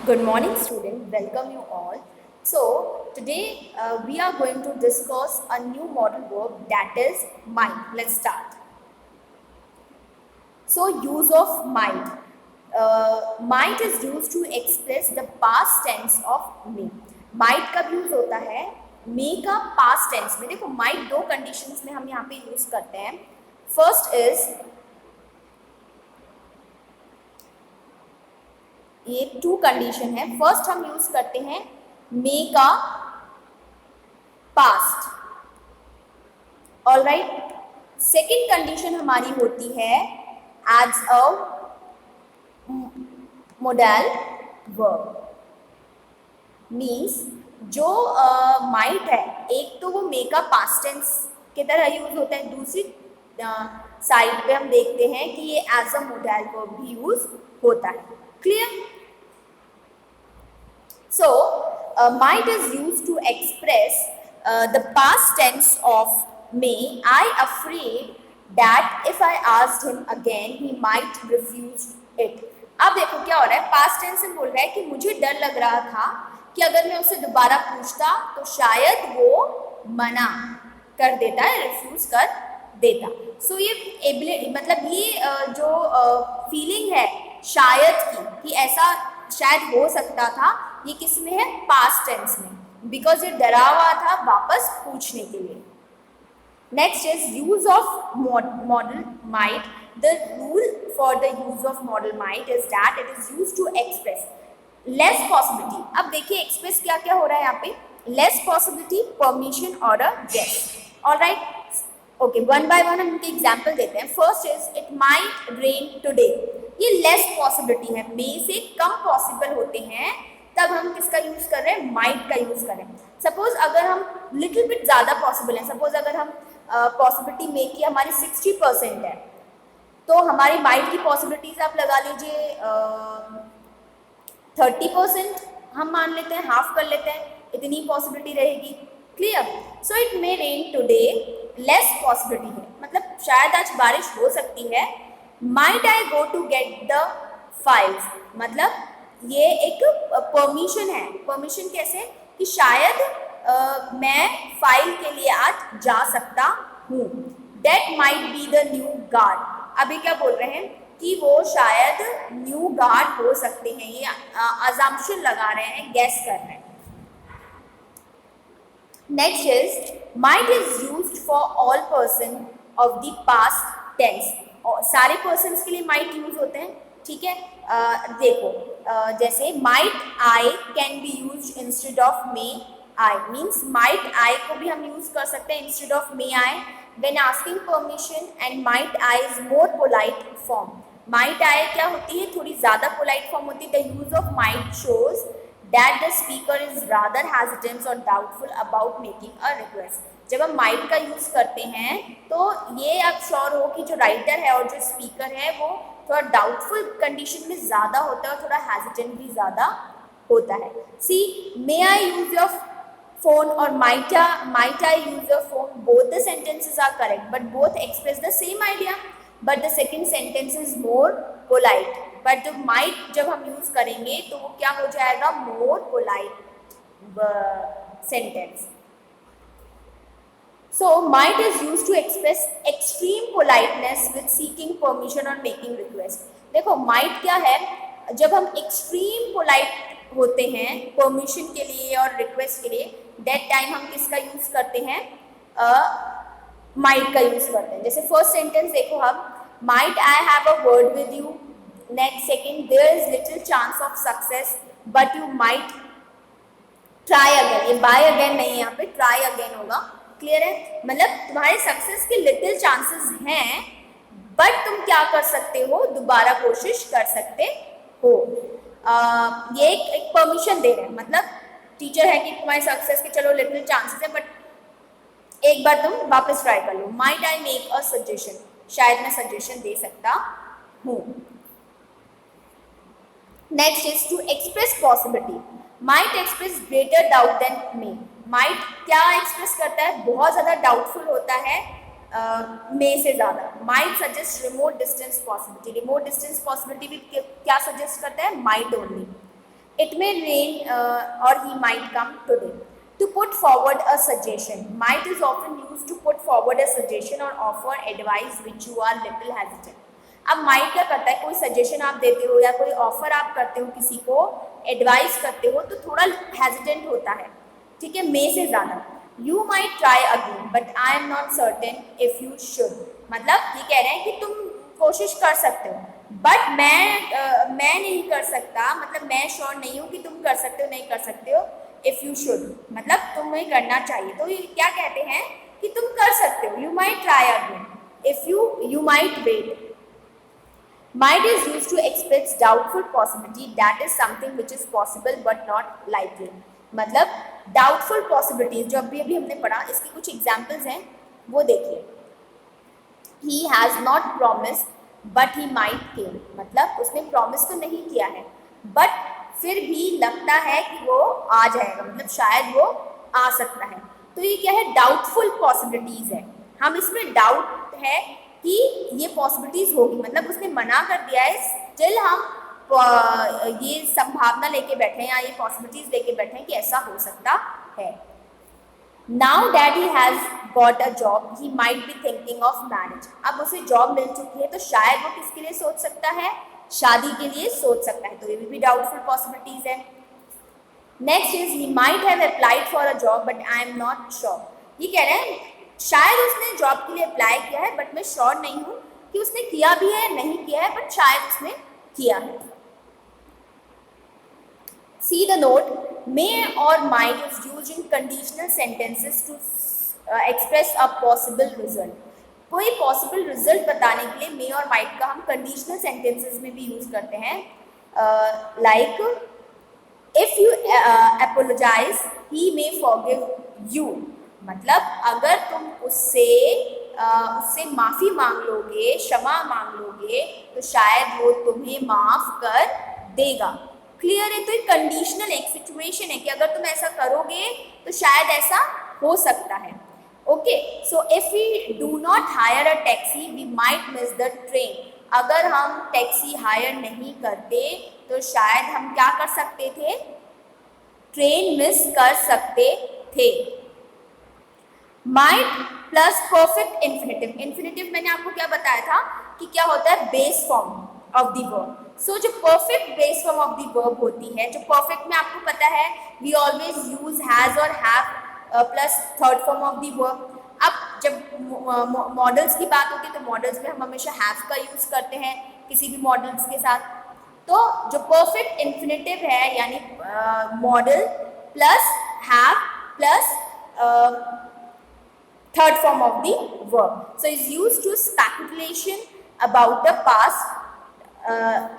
Good morning, student. Welcome you all. So today we are going to discuss a new model verb that is might. Let's start. So use of might. Might is used to express the past tense of may. Might कब use होता है? may का past tense में. देखो might दो conditions में हम यहाँ पे यूज करते हैं. फर्स्ट इज ये टू कंडीशन है. फर्स्ट हम यूज करते हैं मे का पास्ट. ऑलराइट. सेकेंड कंडीशन हमारी होती है as a modal verb. Means जो माइट है, एक तो वो मे का पास्ट टेंस की तरह यूज होता है, दूसरी साइड पे हम देखते हैं कि ये एज अ मोडल वर्ब भी यूज होता है. Clear? So, might is used to express the past tense of may. I afraid that if I asked him again, he might refuse it. अब देखो क्या हो रहा है. पास्ट टेंस में बोल रहा है कि मुझे डर लग रहा था कि अगर मैं उससे दोबारा पूछता तो शायद वो मना कर देता है, रिफ्यूज कर देता. सो ये एबिलिटी, मतलब ये जो फीलिंग है शायद की, कि ऐसा शायद हो सकता था, ये किस में है? पास्ट टेंस में. बिकॉज ये डरा हुआ था वापस पूछने के लिए. Next is use of modal might. The rule for the use of modal might is that it is use to express less possibility. अब देखिए एक्सप्रेस क्या क्या हो रहा है यहाँ पे. लेस पॉसिबिलिटी, परमिशन और a guess. Alright. Okay, one by one हम इनके एग्जाम्पल देते हैं. First is it might rain today. ये लेस पॉसिबिलिटी है, मे से कम पॉसिबल होते हैं, तब हम किसका यूज कर रहे हैं? माइट का यूज कर रहे हैं. सपोज अगर हम लिटिल बिट ज़्यादा पॉसिबल है, सपोज अगर हम पॉसिबिलिटी मे की हमारी 60% है, तो हमारी माइट की पॉसिबिलिटीज आप लगा लीजिए 30%. हम मान लेते हैं, हाफ कर लेते हैं, इतनी पॉसिबिलिटी रहेगी. Clear? So it may rain today, less possibility है, मतलब शायद आज बारिश हो सकती है. Might I go to get the files, मतलब ये एक परमिशन है. परमिशन कैसे? कि शायद मैं फाइल के लिए आज जा सकता हूँ. That might be the new guard. अभी क्या बोल रहे हैं कि वो शायद न्यू गार्ड हो सकते हैं. ये अजम्पशन लगा रहे हैं, गेस कर रहे हैं. Next is might is used for all person of the past tense. सारे पर्सन्स के लिए माइट यूज होते हैं. ठीक है. देखो जैसे might I can be use instead of May I. Means might I को भी हम यूज कर सकते हैं instead of May I when asking permission. And might I is more polite form. Might I क्या होती है? थोड़ी ज़्यादा पोलाइट फॉर्म होती है. The use of might shows that the speaker is rather hesitant or doubtful about making a request. जब हम might का यूज़ करते हैं तो ये आप श्योर हो कि जो राइटर है और जो स्पीकर है वो थोड़ा डाउटफुल कंडीशन में ज़्यादा होता है और थोड़ा हेजिटेंट भी ज़्यादा होता है. सी, मे आई यूज योर फोन और might I use your phone. Both the sentences are correct but both express the same idea, but the second sentence is more polite. But जो माइट जब हम यूज करेंगे तो वो क्या हो जाएगा? More polite sentence. So might is use to express extreme politeness with seeking permission और मेकिंग रिक्वेस्ट. देखो माइट क्या है? जब हम एक्सट्रीम पोलाइट होते हैं परमिशन के लिए और रिक्वेस्ट के लिए, दैट टाइम हम किसका यूज करते हैं? माइट का यूज करते हैं. जैसे फर्स्ट सेंटेंस देखो हम, might I have a word with you. Next second, there is little chance of success but you might try again. ये बाय अगेन नहीं है, यहाँ पे ट्राई अगेन होगा. क्लियर है? मतलब तुम्हारे सक्सेस के लिटिल चांसेस हैं बट तुम क्या कर सकते हो? दोबारा कोशिश कर सकते हो. ये एक परमिशन दे रहे हैं. मतलब टीचर है कि तुम्हारे सक्सेस के चलो लिटिल चांसेस है बट एक बार तुम वापस ट्राई कर लो. Might I make a suggestion. शायद मैं सजेशन दे सकता हूँ. Next is to express possibility. Might express greater doubt than may. Might क्या एक्सप्रेस करता है? बहुत ज़्यादा डाउटफुल होता है मे से ज़्यादा. Might suggest remote distance possibility. Remote distance possibility भी क्या सजेस्ट करता है? Might only. It may rain or he might come today. To put forward a suggestion. Might is often used to put forward a suggestion or offer advice which you are little hesitant. अब might क्या करता है, कोई suggestion आप देते हो या कोई ऑफर आप करते हो, किसी को एडवाइस करते हो तो थोड़ा हेजिटेंट होता है, ठीक है, मे से ज़्यादा. You might try again but I am not certain if you should. मतलब ये कह रहे हैं कि तुम कोशिश कर सकते हो बट मैं नहीं कर सकता, मतलब मैं श्योर नहीं हूँ कि तुम कर सकते हो नहीं कर सकते हो. इफ़ यू शुड मतलब तुम्हें करना चाहिए. तो ये क्या कहते हैं कि तुम कर सकते हो. You might try again. If you might wait. Might is used to express doubtful possibility, that is something which is possible but not likely. मतलब doubtful possibilities जो अभी हमने पढ़ा, इसकी कुछ एग्जाम्पल्स हैं वो देखिए. He has not promised but he might came. मतलब उसने प्रॉमिस तो नहीं किया है बट फिर भी लगता है कि वो आ जाएगा, मतलब शायद वो आ सकता है. तो ये क्या है, डाउटफुल पॉसिबिलिटीज है. हम इसमें डाउट है कि ये पॉसिबिलिटीज होगी, मतलब उसने मना कर दिया है, स्टिल हम ये संभावना लेके बैठे हैं या ये पॉसिबिलिटीज लेके बैठे हैं कि ऐसा हो सकता है. Now that he has got a job he might be thinking of marriage. अब उसे जॉब मिल चुकी है तो शायद वो किसके लिए सोच सकता है, शादी के लिए सोच सकता है. तो ये भी डाउटफुल पॉसिबिलिटीज है. Next is he might have applied for a job but I am not sure. ये कह रहे हैं शायद उसने जॉब के लिए अप्लाई किया है बट मैं श्योर नहीं हूँ कि उसने किया भी है या नहीं किया है, बट शायद उसने किया है. See the note. मे और might is use in conditional sentences to express a possible result. कोई पॉसिबल रिजल्ट बताने के लिए मे और माइट का हम कंडीशनल सेंटेंसेस में भी यूज करते हैं. Like if you apologise he may forgive you. मतलब अगर तुम उससे माफ़ी मांग लोगे, क्षमा मांग लोगे तो शायद वो तुम्हें माफ़ कर देगा. क्लियर है. तो एक कंडीशनल एक सिचुएशन है कि अगर तुम ऐसा करोगे तो शायद ऐसा हो सकता है. Okay. So if we do not hire a taxi we might miss the train. अगर हम टैक्सी हायर नहीं करते तो शायद हम क्या कर सकते थे, ट्रेन मिस कर सकते थे. Might plus perfect infinitive. Infinitive मैंने आपको क्या बताया था कि क्या होता है, base form of the verb. So जो perfect base form of the verb होती है, जो परफेक्ट में आपको पता है वी ऑलवेज यूज हैज और have plus third form of the verb. अब जब मॉडल्स की बात होती है तो मॉडल्स में हम हमेशा हैव का यूज करते हैं किसी भी मॉडल्स के साथ. तो जो परफेक्ट इन्फिनेटिव है यानी model plus have plus third form of the verb. So it's used to speculation about the past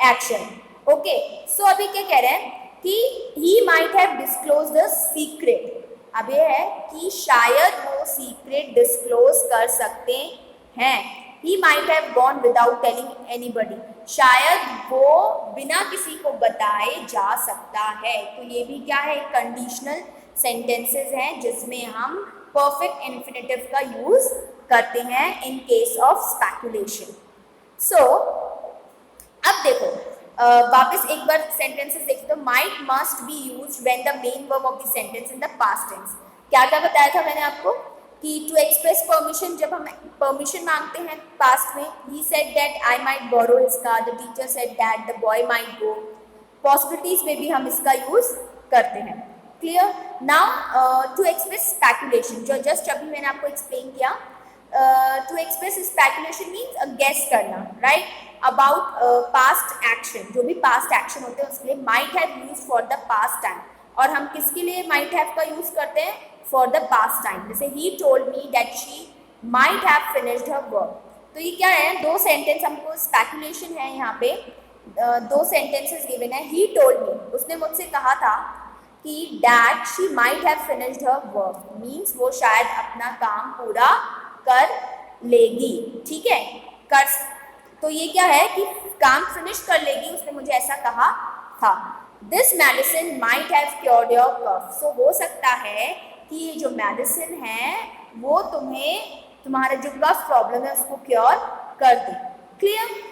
action. Okay. So अभी क्या कह रहे हैं कि he might have disclosed the secret. अब ये है कि शायद वो secret disclose कर सकते हैं. He might have gone without telling anybody. शायद वो बिना किसी को बताए जा सकता है. तो ये भी क्या है, कंडीशनल सेंटेंसेस हैं जिसमें हम परफेक्ट इन्फिनेटिव का यूज करते हैं in case of speculation. So अब देखो वापस एक बार सेंटेंसेस देखते तो might must be used when the main verb of the sentence in the past tense. क्या क्या बताया था मैंने आपको कि टू एक्सप्रेस परमिशन, जब हम परमिशन मांगते हैं पास्ट में, he said that I might borrow his car, the teacher said that the boy might go. Possibilities में भी हम इसका यूज करते हैं. Clear. Now to express speculation, जो जस्ट अभी मैंने आपको एक्सप्लेन किया, to express speculation means guess करना, राइट, अबाउट पास्ट एक्शन. जो भी पास्ट एक्शन होते हैं उसके लिए might have use for the past time. और हम किसके लिए माइट हैव का यूज करते हैं, फॉर द पास्ट टाइम. जैसे he told me that she might have finished her work. तो ये क्या है, दो सेंटेंस हमको स्पेकुलेशन है यहाँ पे. दो सेंटेंसेस गिवन है. ही टोल्ड मी, उसने मुझसे कहा था कि that she might have finished her work, means वो शायद अपना काम पूरा कर लेगी. ठीक है, कर. तो ये क्या है कि काम फिनिश कर लेगी, उसने मुझे ऐसा कहा था. This medicine might have cured your cough. So हो सकता है कि ये जो मेडिसिन है वो तुम्हें तुम्हारा जो कफ प्रॉब्लम है उसको क्योर कर दे. क्लियर.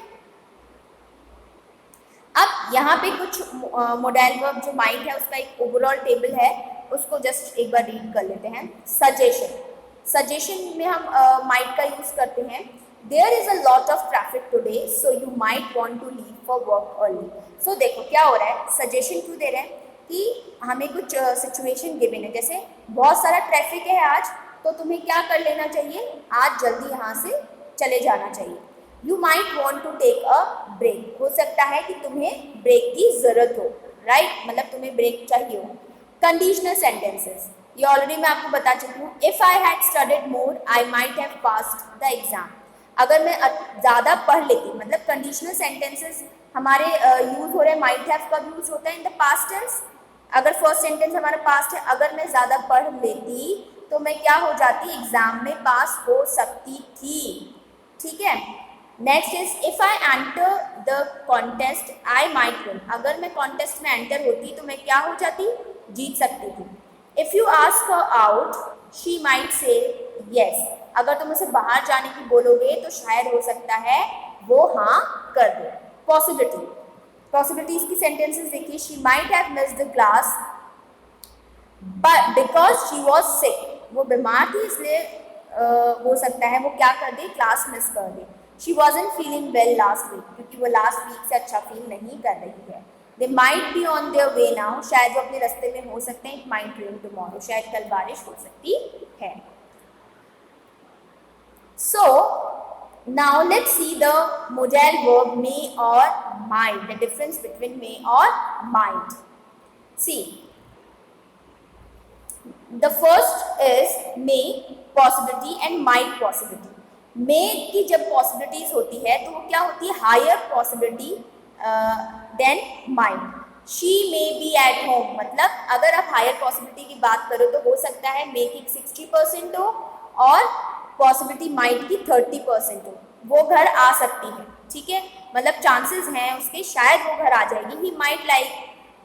अब यहाँ पे कुछ मोडाइल वर्ब जो माइट है उसका एक ओवरऑल टेबल है, उसको जस्ट एक बार रीड कर लेते हैं। सजेशन, सजेशन में हम माइट का यूज करते हैं। There is a lot of traffic today so you might want to leave for work early. So देखो क्या हो रहा है, सजेशन क्यों दे रहे हैं कि हमें कुछ सिचुएशन गिवन है, जैसे बहुत सारा ट्रैफिक है आज, तो तुम्हें क्या कर लेना चाहिए, आज जल्दी यहाँ से चले जाना चाहिए। You might want to take a break, हो सकता है कि तुम्हें ब्रेक की जरूरत हो, राइट, मतलब तुम्हें ब्रेक चाहिए हो। कंडीशनल सेंटेंसेस, ये ऑलरेडी मैं आपको बता चुकी हूँ। If I had studied more I might have passed the exam. अगर मैं ज़्यादा पढ़ लेती, मतलब कंडीशनल सेंटेंसेस हमारे यूज हो रहे हैं, माइट हैव कब यूज होता है, इन द पास्ट टेंस। अगर फर्स्ट सेंटेंस हमारा पास्ट है, अगर मैं ज़्यादा पढ़ लेती तो मैं क्या हो जाती, एग्जाम में पास हो सकती थी, ठीक है। Next is if I enter the contest I might win. अगर मैं कॉन्टेस्ट में एंटर होती तो मैं क्या हो जाती, जीत सकती थी। If you ask her out she might say yes. अगर तुम उसे बाहर जाने की बोलोगे तो शायद हो सकता है वो हाँ कर दे। पॉसिबिलिटी, पॉसिबिलिटीज की सेंटेंसेस देखिए। She might have missed the class but because she was sick. वो बीमार थी इसलिए हो सकता है वो क्या कर दे, क्लास मिस कर दे। She wasn't feeling well last week, क्योंकि वो लास्ट वीक से अच्छा फील नहीं कर रही है। They might be on their way now, शायद वो अपने रास्ते में हो सकते हैं। इट माइट रेन टुमारो, शायद कल बारिश हो सकती है। So now let's see the modal verb may or might, the difference between may or might. See, the first is may possibility and might possibility. may की जब possibilities होती है तो वो क्या होती है, higher possibility than might. she may be at home, मतलब अगर आप higher possibility की बात करो तो हो सकता है may की 60% हो और possibility might की 30% हो, वो घर आ सकती है, ठीक है, मतलब चांसेस हैं उसके शायद वो घर आ जाएगी। He might like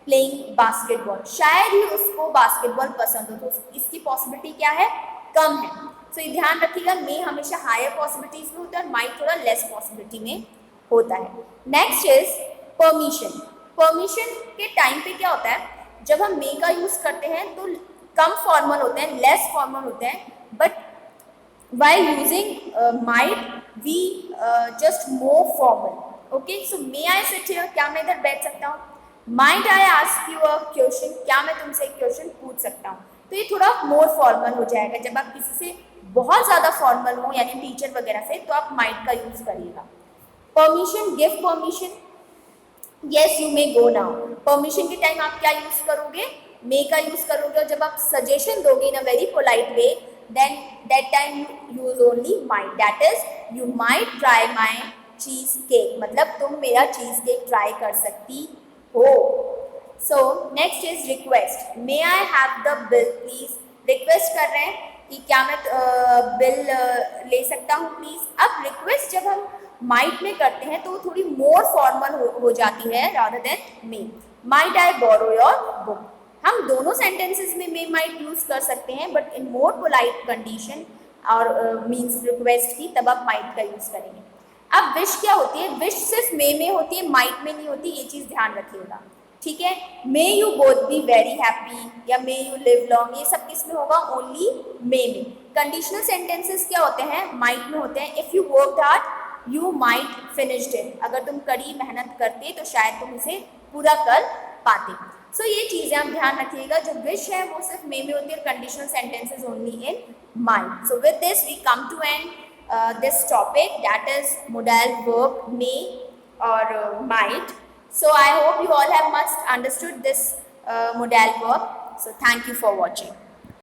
playing basketball, शायद ही उसको बास्केटबॉल पसंद हो, तो इसकी पॉसिबिलिटी क्या है, कम है। सो ये ध्यान रखिएगा, मे हमेशा हायर पॉसिबिलिटीज में होता है और माइट थोड़ा लेस पॉसिबिलिटी में होता है। Next is permission. परमिशन के टाइम पे क्या होता है, जब हम मे का यूज करते हैं तो कम फॉर्मल होते हैं, लेस फॉर्मल होते हैं, but while using might we just more formal. Okay, so may I sit here, क्या मैं इधर बैठ सकता हूँ। might I ask you a question, क्या मैं तुमसे एक क्वेश्चन पूछ सकता हूँ। तो ये थोड़ा मोर फॉर्मल हो जाएगा। जब आप किसी से बहुत ज़्यादा फॉर्मल हो यानी टीचर वगैरह से, तो आप might का यूज करिएगा। Permission, give permission, yes you may go now। Permission के टाइम आप क्या यूज करोगे, may का यूज करोगे, और जब आप सजेशन दोगे in a very polite way, then that time you use only might, that is you might try my cheese cake, मतलब तुम मेरा चीज केक ट्राई कर सकती हो। so next is request, may I have the bill please। Request कर रहे हैं कि क्या मैं बिल ले सकता हूँ प्लीज। अब रिक्वेस्ट जब हम माइट में करते हैं तो वो थोड़ी मोर फॉर्मल हो जाती है rather than may. Might I borrow your book, हम दोनों सेंटेंसेस में मे माइट यूज कर सकते हैं, but in more polite condition और मीन्स रिक्वेस्ट की, तब आप माइट का यूज करेंगे। अब विश क्या होती है, विश सिर्फ मे में होती है, माइट में नहीं होती, ये चीज ध्यान रखिएगा, ठीक है। May you both be very happy या मे यू लिव लॉन्ग, ये सब किस में होगा, ओनली मे में। कंडीशनल सेंटेंसेस क्या होते हैं, माइट में होते हैं। If you work hard you might finished it, अगर तुम कड़ी मेहनत करते तो शायद तुम इसे पूरा कर पाते। सो ये चीज़ें आप ध्यान रखिएगा, जो विश है वो सिर्फ मे में होती है, conditional sentences only in might. So with this we come to end this topic, that is modal verb may or might. So I hope you all have much understood this modal verb. So thank you for watching.